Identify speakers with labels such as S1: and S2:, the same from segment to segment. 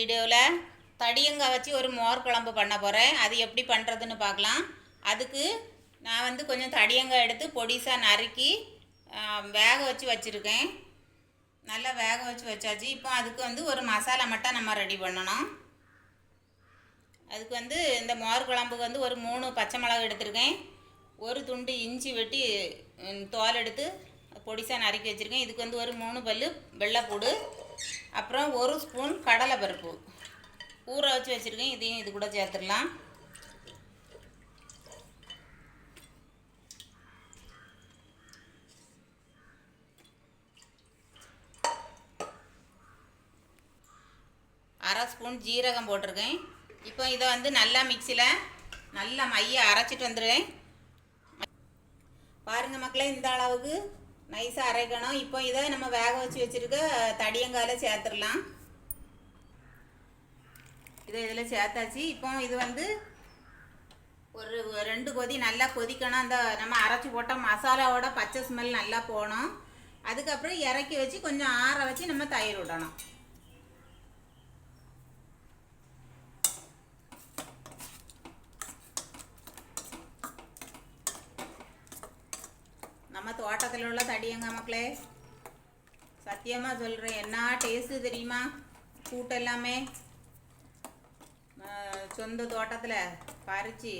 S1: வீடியோவில் தடியங்காய் வச்சு ஒரு மோர் குழம்பு பண்ண போகிறேன். அது எப்படி பண்ணுறதுன்னு பார்க்கலாம். அதுக்கு நான் வந்து கொஞ்சம் தடியங்காய் எடுத்து பொடிசாக நறுக்கி வேக வச்சு வச்சுருக்கேன். நல்லா வேக வச்சு வச்சாச்சு. இப்போ அதுக்கு வந்து ஒரு மசாலா மட்டும் நம்ம ரெடி பண்ணணும். அதுக்கு வந்து இந்த மோர் குழம்புக்கு வந்து ஒரு 3 பச்சை மிளகு எடுத்திருக்கேன். ஒரு துண்டு இஞ்சி வெட்டி தோல் எடுத்து பொடிசாக நறுக்கி வச்சுருக்கேன். இதுக்கு வந்து ஒரு 3 பல் வெள்ளைப்பூடு, அப்புறம் 1 ஸ்பூன் கடலை பருப்பு ஊற வச்சு வச்சுருக்கேன். இதையும் இது கூட சேர்த்துடலாம். அரை ஸ்பூன் ஜீரகம் போட்டிருக்கேன். இப்போ இதை வந்து நல்லா மிக்சியில் நல்லா மைய அரைச்சிட்டு வந்துடுவேன். பாருங்கள் மக்களே, இந்த அளவுக்கு நைஸாக அரைக்கணும். இப்போ இதை நம்ம வேக வச்சு வச்சுருக்க தடியங்காயில் சேர்த்துடலாம். இதை இதில் சேர்த்தாச்சு. இப்போ இது வந்து ஒரு 2 கொதி நல்லா கொதிக்கணும். அந்த நம்ம அரைச்சி போட்ட மசாலாவோட பச்சை ஸ்மெல் நல்லா போகணும். அதுக்கப்புறம் இறக்கி வச்சு கொஞ்சம் ஆற வச்சு நம்ம தயிர் விடணும். நம்ம தோட்டத்தில் உள்ள தடியங்காய் மக்களே, சத்தியமாக சொல்கிறேன், என்ன டேஸ்ட்டு தெரியுமா? கூட்டு எல்லாமே சொந்த தோட்டத்தில் பறித்து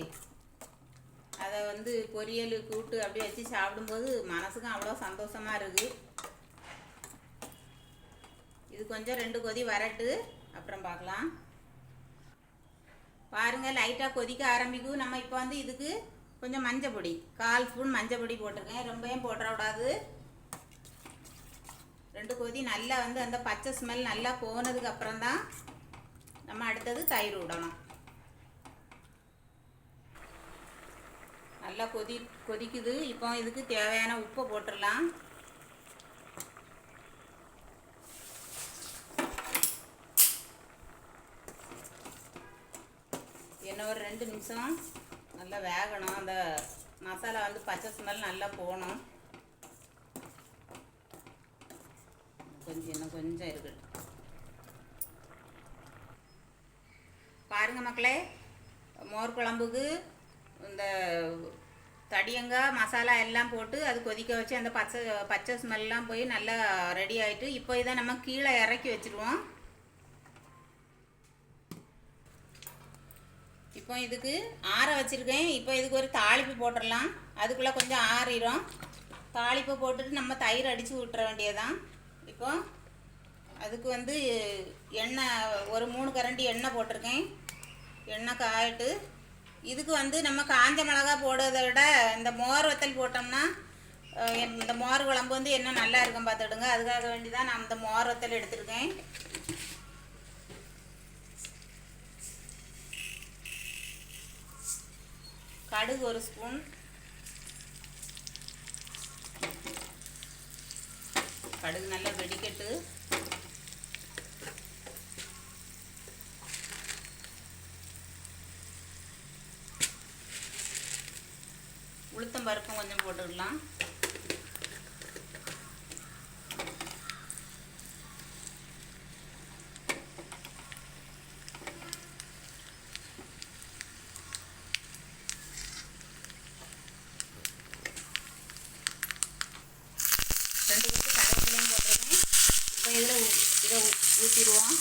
S1: அதை வந்து பொரியல் கூட்டு அப்படி வச்சு சாப்பிடும்போது மனசுக்கும் அவ்வளோ சந்தோஷமாக இருக்குது. இது கொஞ்சம் 2 கொதி வரட்டு, அப்புறம் பார்க்கலாம். பாருங்கள், லைட்டாக கொதிக்க ஆரம்பிக்கும். நம்ம இப்போ வந்து இதுக்கு கொஞ்சம் மஞ்சள் பொடி 1/4 ஸ்பூன் மஞ்சள் பொடி போட்டிருக்கேன். ரொம்பவும் போட்டுறக்கூடாது. 2 கொதி நல்லா வந்து அந்த பச்சை ஸ்மெல் நல்லா போனதுக்கு அப்புறம் தான் நம்ம அடுத்தது தயிர் விடணும். நல்லா கொதிக்குது. இப்போ இதுக்கு தேவையான உப்பை போட்டுடலாம். இன்னும் ஒரு 2 நிமிஷம் நல்லா வேகணும். அந்த மசாலா வந்து பச்சை ஸ்மெல் நல்லா போகணும். இன்னும் கொஞ்சம் இருக்குது. பாருங்கள் மக்களே, மோர் குழம்புக்கு இந்த தடியங்காய் மசாலா எல்லாம் போட்டு அது கொதிக்க வச்சு அந்த பச்சை ஸ்மெல்லாம் போய் நல்லா ரெடி ஆகிட்டு, இப்போ இதை நம்ம கீழே இறக்கி வச்சுருவோம். இப்போ இதுக்கு ஆற வச்சுருக்கேன். இப்போ இதுக்கு ஒரு தாளிப்பு போட்டுடலாம். அதுக்குள்ளே கொஞ்சம் ஆறிடும். தாளிப்பை போட்டுட்டு நம்ம தயிர் அடித்து விட்டுற வேண்டியதான். இப்போ அதுக்கு வந்து எண்ணெய் ஒரு 3 கரண்டி எண்ணெய் போட்டிருக்கேன். எண்ணெய் காயிட்டு இதுக்கு வந்து நம்ம காஞ்ச மிளகா போடுறதை விட இந்த மோர் வத்தல் போட்டோம்னா இந்த மோர் குழம்பு வந்து என்ன நல்லா இருக்கும் பார்த்துடுங்க. அதுக்காக வேண்டி தான் நான் இந்த மோர் வத்தல் எடுத்துருக்கேன். கடுகு 1 ஸ்பூன், கடுகு நல்லா வெடிக்கட்டு. உளுத்தம் பருப்பும் கொஞ்சம் போட்டுக்கலாம். ரெண்டு கொத்து கருவேப்பிலையும் போட்டிருக்கேன். இப்போ இதை ஊற்றிடுவோம்.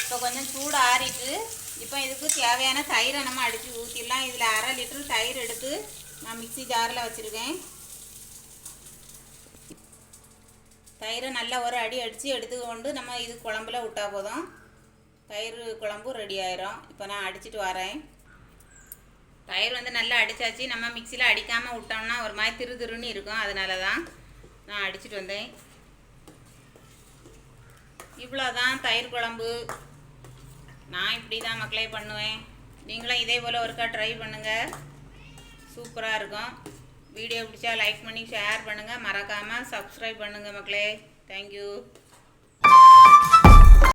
S1: இப்போ கொஞ்சம் சூடு ஆறிட்டு இப்போ இதுக்கு தேவையான தயிரை நம்ம அடித்து ஊற்றிடலாம். இதில் 1/2 லிட்டர் தயிர் எடுத்து நான் மிக்ஸி ஜாரில் வச்சுருக்கேன். தயிரை நல்லா ஒரு அடி அடித்து எடுத்துக்கொண்டு நம்ம இது குழம்புல விட்டால் போதும். தயிர் குழம்பு ரெடி ஆயிரும். இப்போ நான் அடிச்சுட்டு வரேன். தயிர் வந்து நல்லா அடித்தாச்சு. நம்ம மிக்சியில் அடிக்காமல் விட்டோம்னா ஒரு மாதிரி திரு திருன்னு இருக்கும். அதனால தான் நான் அடிச்சுட்டு வந்தேன். இவ்வளோதான் தயிர் குழம்பு. நான் இப்படி தான் மக்களே பண்ணுவேன். நீங்களும் இதே போல் ஒருக்கா ட்ரை பண்ணுங்கள். சூப்பராக இருக்கும். வீடியோ பிடிச்சா லைக் பண்ணி ஷேர் பண்ணுங்கள். மறக்காமல் சப்ஸ்கிரைப் பண்ணுங்கள் மக்களே. தேங்க்யூ.